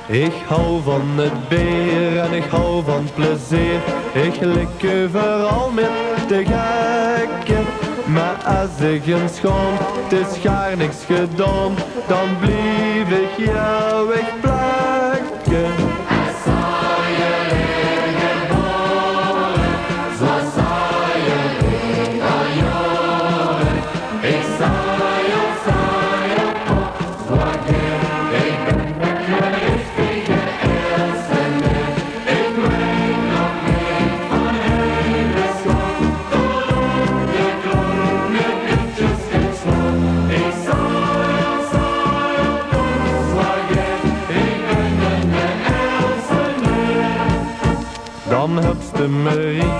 Ik hou van het beer en ik hou van plezier. Ik lik overal met de gekken. Maar als ik eens schoon, het is gaar niks gedaan, dan blijf ik jou wegplakken. Dan hupste Marie,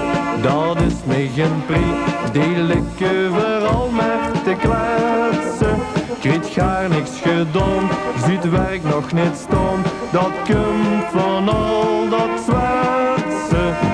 dat is me geen prie, die likken vooral met te kletsen. Ik weet gaar niks gedaan, ziet werk nog niet staan, dat komt van al dat zwetsen.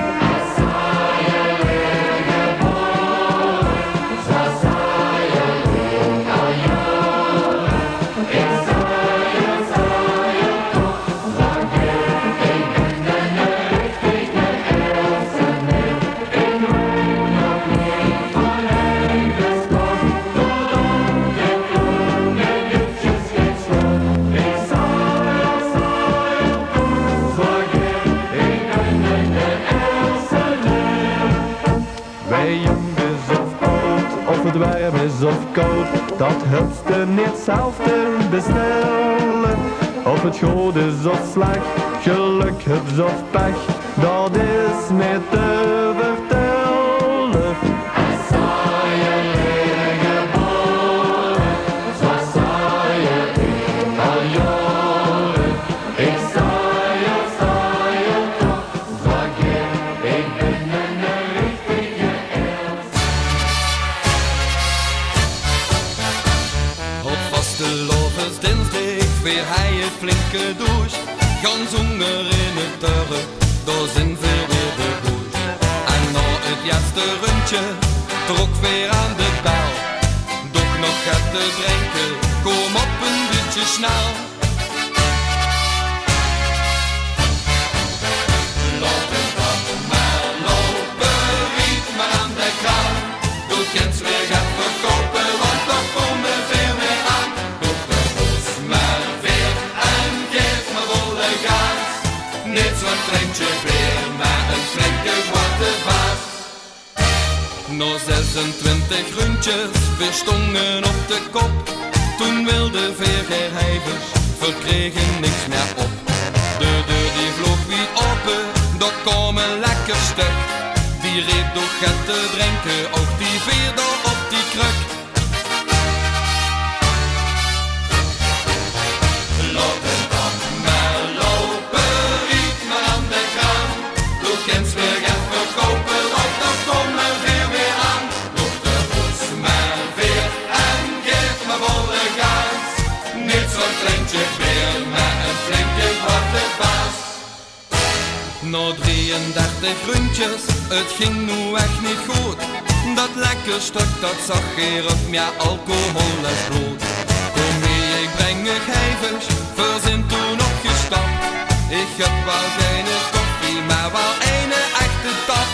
Het warm is of koud, dat helpt niet zelf te bestellen. Of het goed is of slecht, geluk hebt of pech, dat is niet te vertellen. Weer hij het flinke douche, gans honger in het dorp, daar zijn we weer de douche. En na het eerste rondje, trok weer aan de bel. Doch nog gaat te drinken, kom op een beetje snel. Laat het dan maar lopen, riet maar aan de kraan. Doe kent weer gaat verkopen, want dan komen we weer mee aan. Niet zo'n kleintje weer, maar een flinke zwarte vaas. Na 26 rondjes, weer stongen op de kop. Toen wilde veergeheivers, verkregen niks meer op. De deur die vloog weer open, dat kwam een lekker stuk. Die reed door het te drinken, ook die veerde op die kruk. Laat het dan maar lopen, kent weer gaan verkopen, want dan komen we weer aan. Doe de poes maar weer en geef me volle gas. Niet zo'n kleintje weer, maar een flinke zwarte baas. Na 33 rondjes, het ging nu echt niet goed. Dat lekker stuk, dat zag hier op, ja alcohol en bloed. Kom mee, ik breng je gevers, verzin toen opgestapt. Ik heb wel geen koffie, maar wel een echte tap.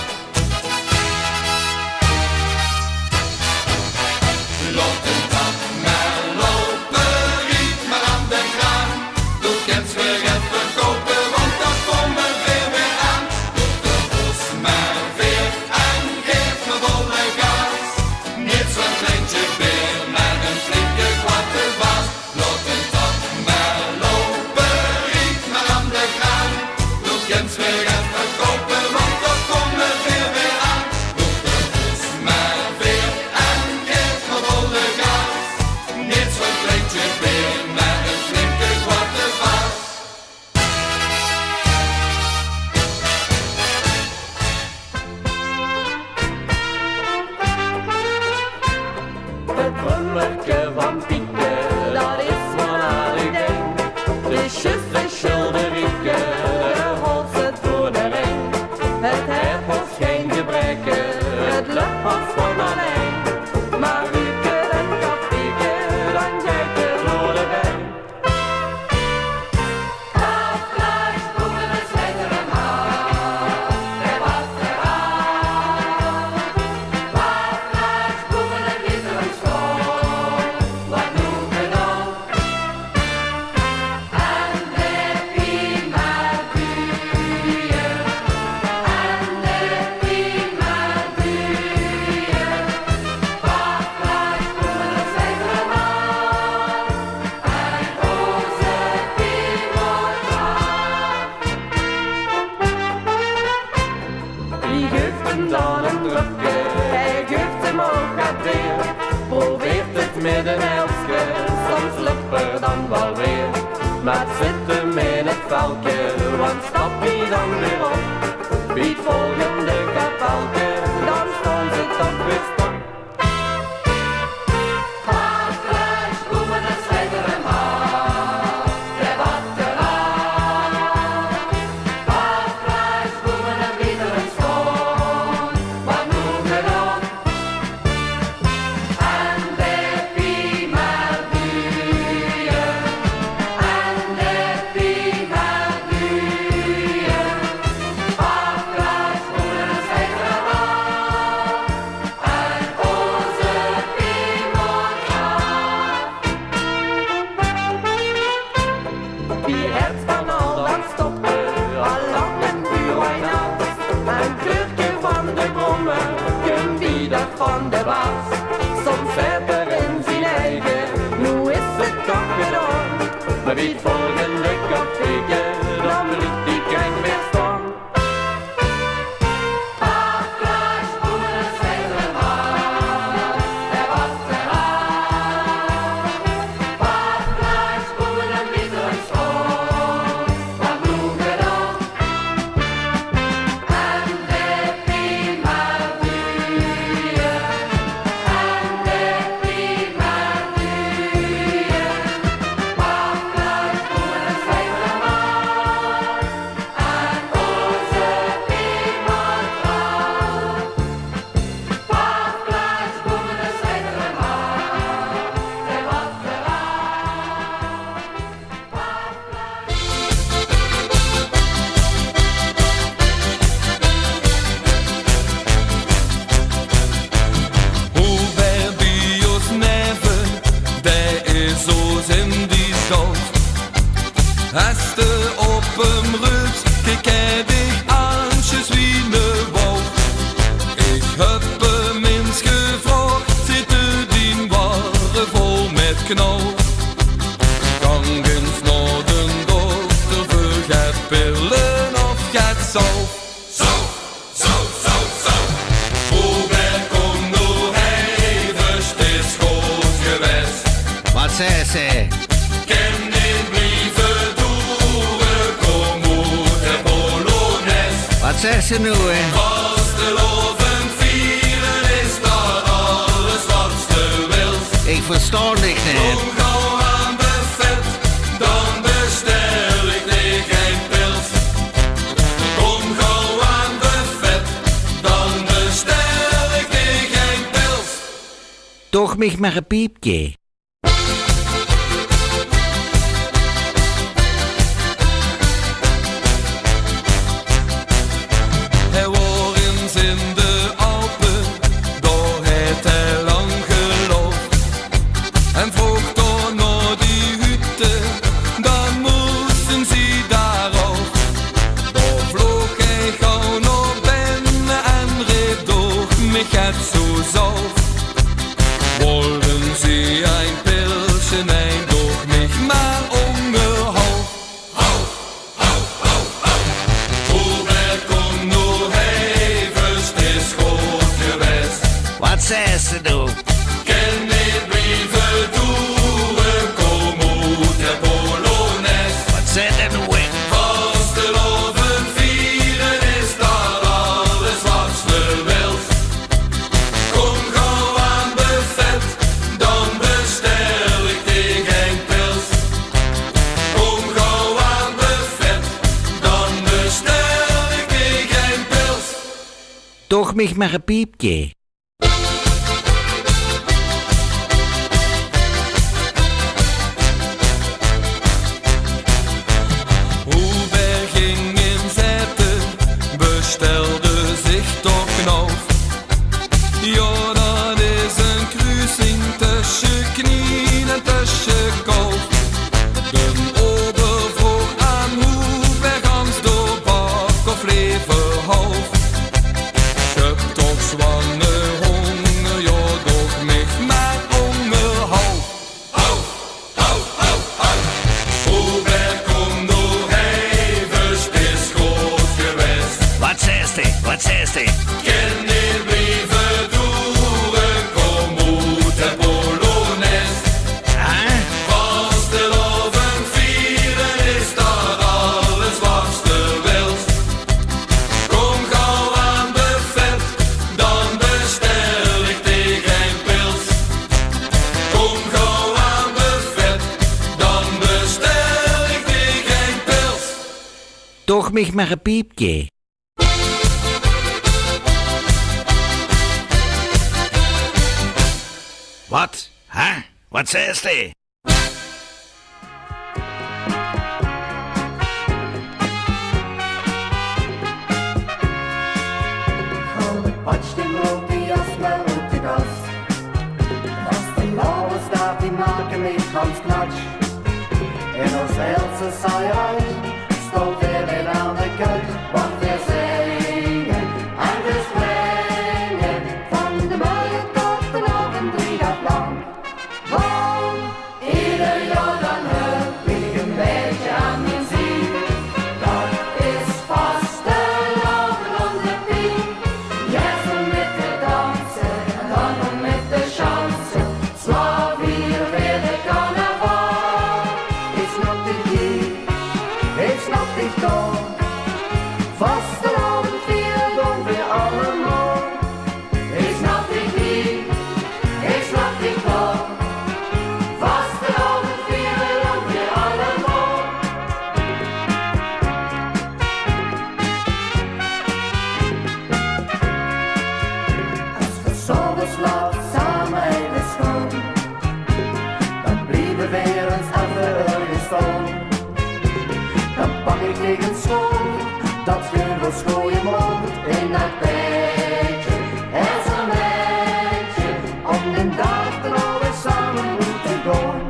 Laat het dan maar lopen, riet maar aan de kraan. Doe kent weer het verkopen, want dan komen we weer aan. Doe de bos maar weer en geef me volle gas. Niet zo'n kleintje weer, maar een flinke kwart. er dan wel weer. Met zitten in het veldje, want stap je dan weer op. Wie het volgende kapelke, dan staan ze toch weer stil. Van de baas, soms verder in zijn eigen, nu is het toch gedaan. Maar wie het volgende cafeetje, dan liet die kring weer staan. Afglaas, boeren, schijnen maar, er was de raad. Afglaas, boeren, biederen schoon, wat doen we dan? En de prima Heste op hem rut, kijk ik aan, je zwiene wou. Ik heb hem eens gevraagd, zitten die waren vol met knauw. Gang eens naar de dokter, voor gaat pillen of gaat zo. Robert, kom nou even, het is goed geweest. Wat zei ze? Wat zegt ze nu, hè? Vastelaovend vieren is dat alles wat ze wilt. Ik versta niks niet. Kom gauw aan buffet, dan bestel ik dir geen pils. Kom gauw aan buffet, dan bestel ik dir geen pils. Toch mich maar een piepje. Wollen Sie ein Pilschen, nein, doch mich mal umgehauen. Hau, hau, hau, hau. Robert, komm nur even, het is goed geweest. Wat zei ze nu? Ken niet brieven doen, kom uit de Polonaise. Wat zei ze nu, hè? Vastelaovend vieren is dat alles wat ze wilt. Kom gauw aan buffet, dan bestel ik dir geen pils. Kom gauw aan buffet, dan bestel ik dir geen pils. Toch mich maar een piepje. Hubert ging in zetten, bestelde zich toch knauf. Ja, dat is een kruising tussen knieën en tussen kop. De ober vroeg aan Hubert gans door bak of leverhoofd. Je hebt toch zwanne honger, ja, doch mich maar onderhoud. Hou, hou, hou, hou. Hubert, kom nog even, het is goed geweest. Wat zei ze? Wat zei ze? Ken die brieven doen, kom uit de Polonaise. Huh? Vastelaovend Toch mich maar een piepje. Wat? Hè? Wat zei je? Watsch den Mobias mal op de gas. Vastelaovend staat die maken met Hans Knatsch. En als Aelse saai uit, stond hij weer aan de kuit. Want we zingen en we springen, van de morgen tot de avond 3 dag lang. Want ieder jaar dan heb ik een beetje aan mijn zin. Dat is vastelavond om de pien. Ja, zo met de dansen en dan nog met de chansen. Slaap hier weer de carnaval. Ik snap dit niet, ik snap dit toch. Vastelavond vieren doen we allemaal. Ik snap dit niet, ik snap dit toch. Vastelavond vieren doen we allemaal. Als we s'avonds laat samen in de school, dan blijven we eens even staan. Dan pak ik tegen school, dat je schooien moet in dat beetje. Er is een beetje, om de dag te alweer samen moeten gaan.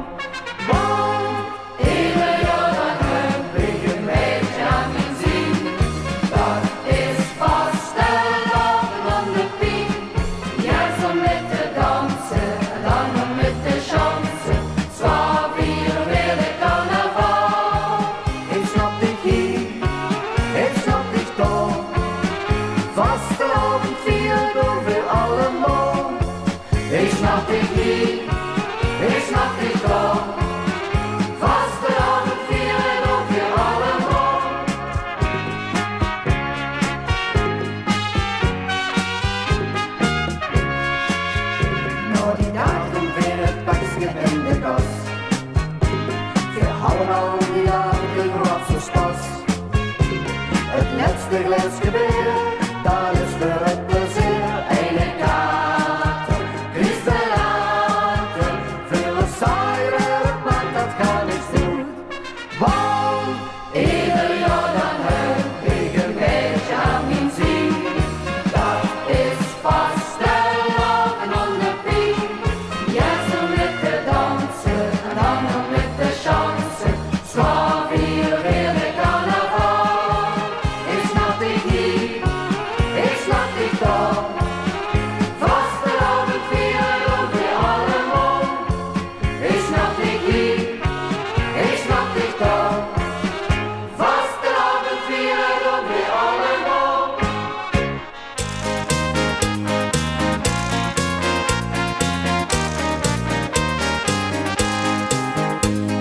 Want ieder jaar dan heb ik een beetje aan mijn zin. Dat is vastelavond om de pien. Ja, zo met de dansen en dan nog met de chansen. Zwaar hier weer de carnaval. Ik snap dit hier, ik snap dit toch. Vastelavond vieren doen we allemaal. Ik snap dit niet, ik snap dit toch. Vastelavond vieren doen we allemaal. Nou die dag doen we het pakje in de kas. We houden al die jaren wat zo spas. Het laatste glaasje weer, dat is voor het plezier. Eine kater, kristallater, veel saaier, maar dat kan niet doen. Want ieder jaar dan heb ik een beetje aan mijn zin. Dat is vastelavond om de pien. Ja, zo met de dansen en dan nog met de chansen. Zwaar hier weer de carnaval. Ik snap dit niet, ik snap dit toch. Vastelavond vieren doen we allemaal. Ik snap dit niet, ik snap dit toch. Vastelavond vieren doen we allemaal.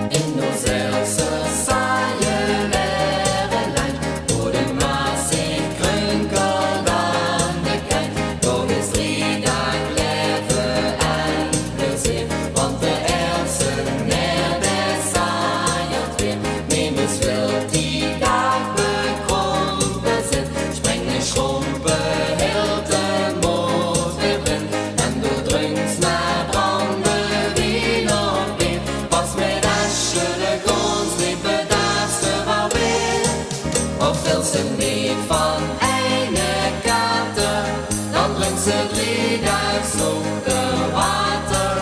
In ons Aelse saaie lijn, voor de Maas zich krenkelt aan de kijk. Toch is 3 dagen leven en plezier, want de Aelse neer de saaiert weer. Nemens wil die dag bekrompen zit, springen schompen heel de moed weer blind. En door drinks naar branden wie nog weer. Pas met asje de grond niet bedaagste wel weer. Of wil ze niet van eine kater, dan drinkt ze 3 dagen zonder water.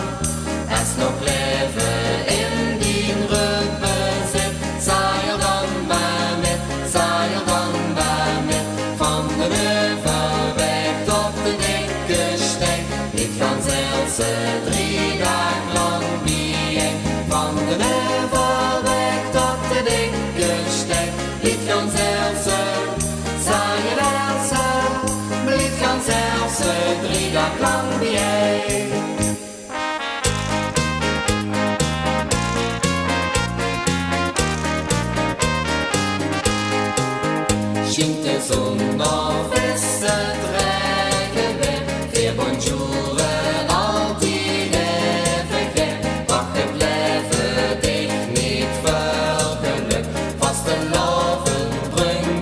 Er is nog leven in die rumpen zit. Saaier dan maar met, saaier dan maar met. Van de Neuvelweg tot de dikke steek. Dit gaan Aelse 3 dagen lang bijen. Van de Neuvelweg tot de dikke steek. Dit gaan Aelse, saaien Aelse. Dit gaan Aelse 3 dagen lang bijen. Schient de zon of is het regen weer. Weer bonjouren, al die leven weer. Wachten blijven dicht niet voor geluk. Vastelavond brengt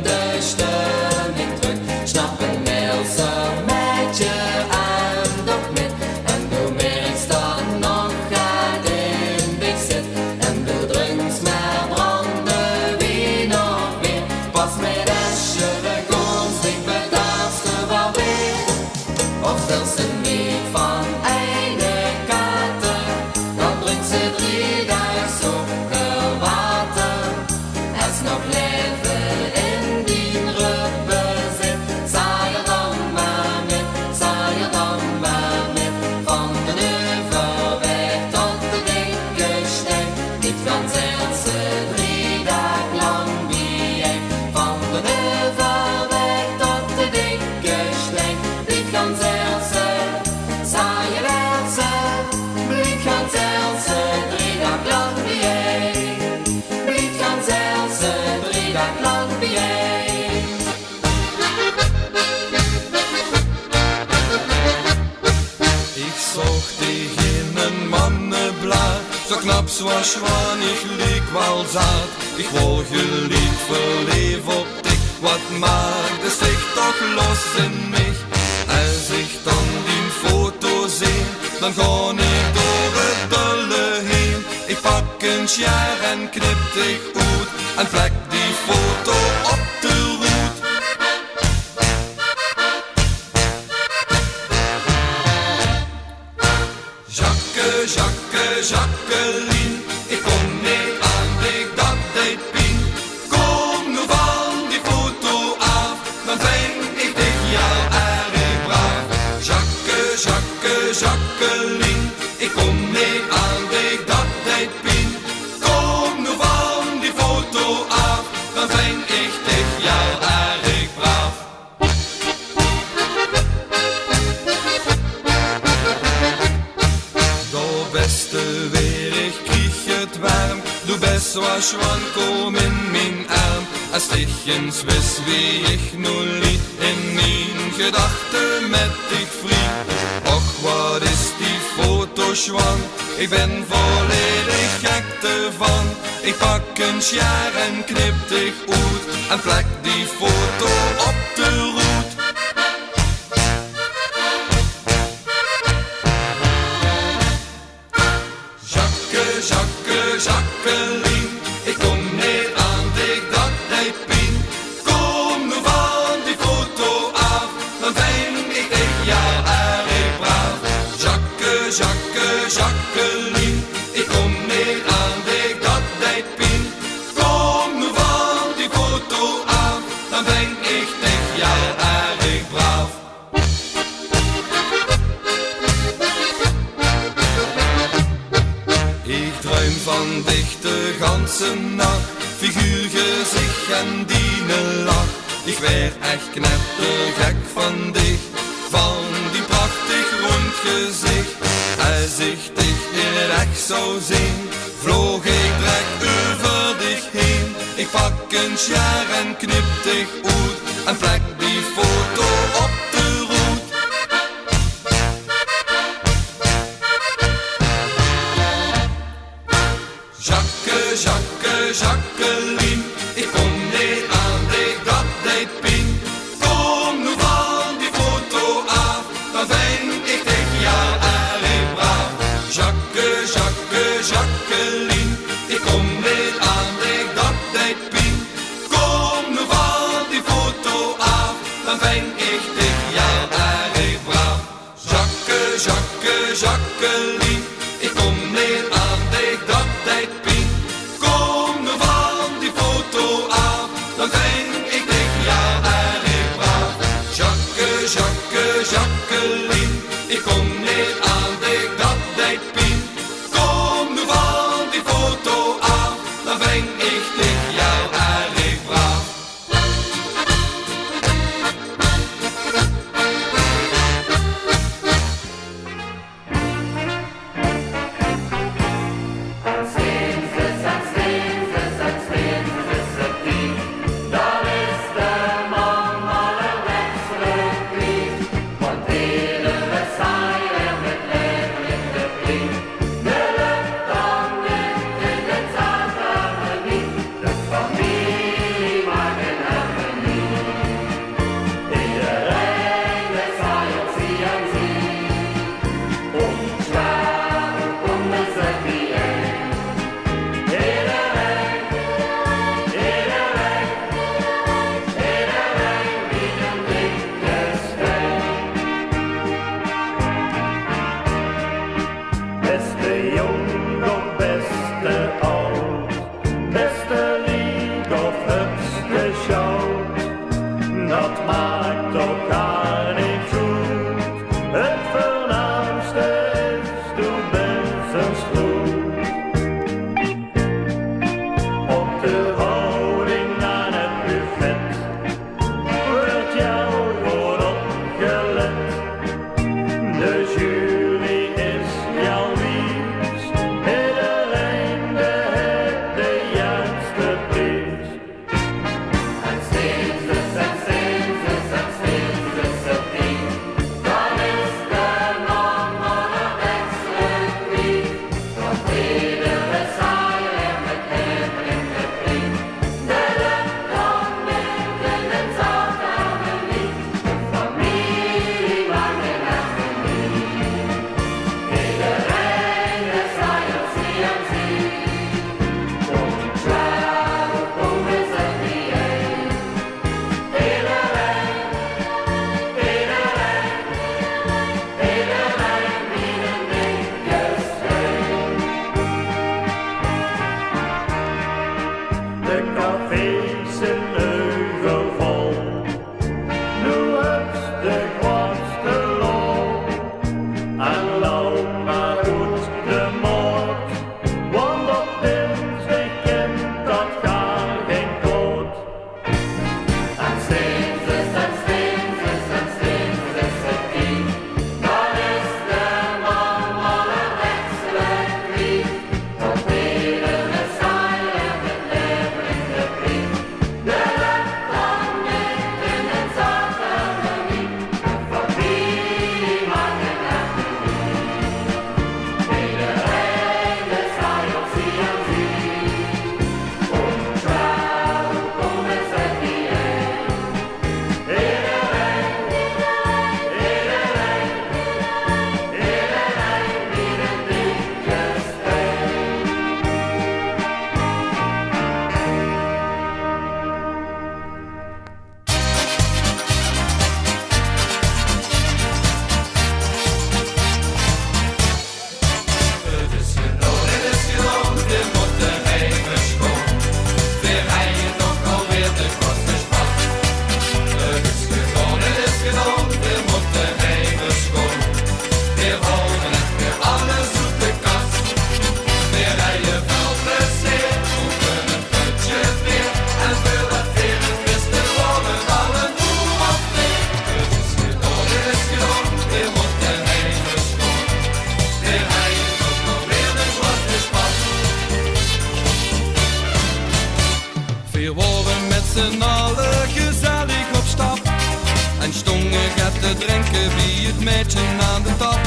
van Aelse 3 dagen lang bijeen. Van de Neuvelweg tot de dikke Stein. Bliet gans Aelse, saaie Aelse. Bliet gans Aelse 3 dagen lang bijeen. Bliet gans Aelse 3 dagen lang bijeen. Ich zocht dich in een mannenblaad, zo knap zoals Schwan, ich lieg wel zaad. Ich wou geliefd, verlief op dich, wat maakt es dich toch los in mich? Als ich dan die Foto zie, dan ga ik door het dolle heen. Ik pak een schaar en knip dich uit, en plek die foto op de roet. Jacqueline, ik kom niet aan dich, dat deed pijn. Kom nu van die foto af, dan vind ik dich ja erg braaf. Jacqueline, ik kom niet aan dich, dat deed pijn. Kom nu van die foto af, dan vind ik dich ja erg braaf. Beste weer, ik krieg het warm. Du bist zoals Schwan, kom in mijn arm. Als dich eens wist wie ich nu liet, in mijn gedachten met dich vriend. Och, wat is die foto, Schwan? Ik ben volledig gek ervan. Ik pak een schaar en knip dich uit, en plak die foto op de roet. Jacqueline, ik kom niet aan dich, dat deed pijn. Kom nu van die foto af, dan vind ik dich ja erg braaf. Jacqueline, ik kom niet aan dich, dat deed pijn. Kom nu van die foto af, dan vind ik dich ja erg braaf. Ik druim van dich de ganse nacht, figuur, gezicht en die lach. Ik werd echt knettergek van dich, van die prachtig rond gezicht. Als ik dich in het echt zou zien, vloog ik direct over dich heen. Ik pak een schaar en knip dich uit, en plak die foto op de roet. Jacqueline, ik kom niet aan dich, dat deed pijn. Kom nu van die foto af, dan vind ik dich ja erg braaf. Jacqueline, ik kom niet aan dich, dat deed pijn. Kom nu van die foto af, dan vind ik dich ja erg braaf. Jacqueline, ik kom niet aan dich, dat deed pijn. Kom nu van die foto af, dan vind ik dich ja erg braaf. De houding aan het buffet wordt jou goed opgelet. De jury is jouw liefst, iedereen heeft de juiste prijs. En steeds het team, dan is de man allerwenselijk wie. Want iedere saaier met leven in de vriend. De lucht dan midden en zacht harmonie. Familie maakt een harmonie. Iedereen is saaier, zie en zie. Ontrouw, hoe is het niet één? Iedereen wie een dingetje schreeuwt. De cafés zijn overvol. Nu hebt de grootste lol. En loop maar goed de moord. Want op dinsdag kind dat gaat geen kloot. En steeds is het team, dan is de man allerwenselijk wie. Want iedere saaier met leven in de brief. De lucht dan midden en zacht harmonie. Familie maakt een harmonie. Iedereen is saaier, zie en zie. Ontrouw, hoe is het niet één? Iedereen wie een dingetje speelt. Het is gedaan, weer moet de hemel schoon. Weer rijden toch alweer de korte spat. Het is gedaan, weer moet de hemel schoon. Weer houden en weer alles op de kast. Weer rijden wel plezier, roepen een putje weer. En veel dat weer het beste worden, alle boel op weer. Het is gedaan, weer moet de hemel schoon. Weer rijden toch alweer de korte spat. Wir waren met z'n allen gezellig op stap. En stongen gaat te drinken wie het meisje aan de tap.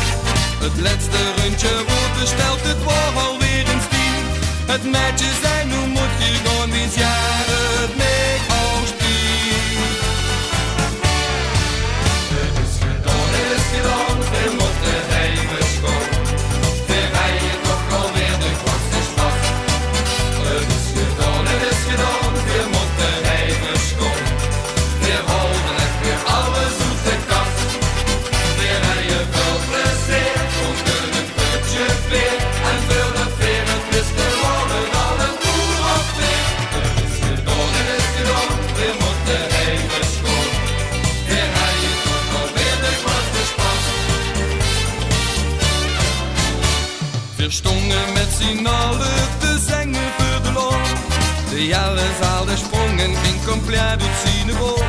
Het laatste rondje wordt besteld, het was alweer een stien. Het meisje zei, nu moet je gaan, wie jaren mee als tien. Het is gedaan, weer moet de hemel schoon. Weer rijden toch alweer de kortste spat. Het is gedaan, weer moet de hemel schoon. Weer houden en weer alles op de kast. Weer rijden wel plezier, dronken een putje weer. En veel dat weer het beste worden, alle boel op weer. Het is gedaan, weer moet de hemel schoon. Weer rijden toch alweer de kortste spat. Wir stongen met z'n allen te zingen voor de lol. De hele zaal de sprongen ging compleet uit zijn bol.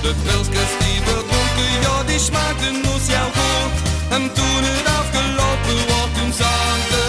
De pilsjes die we dronken, ja die smaakten ons jou goed. En toen het afgelopen was, toen zag de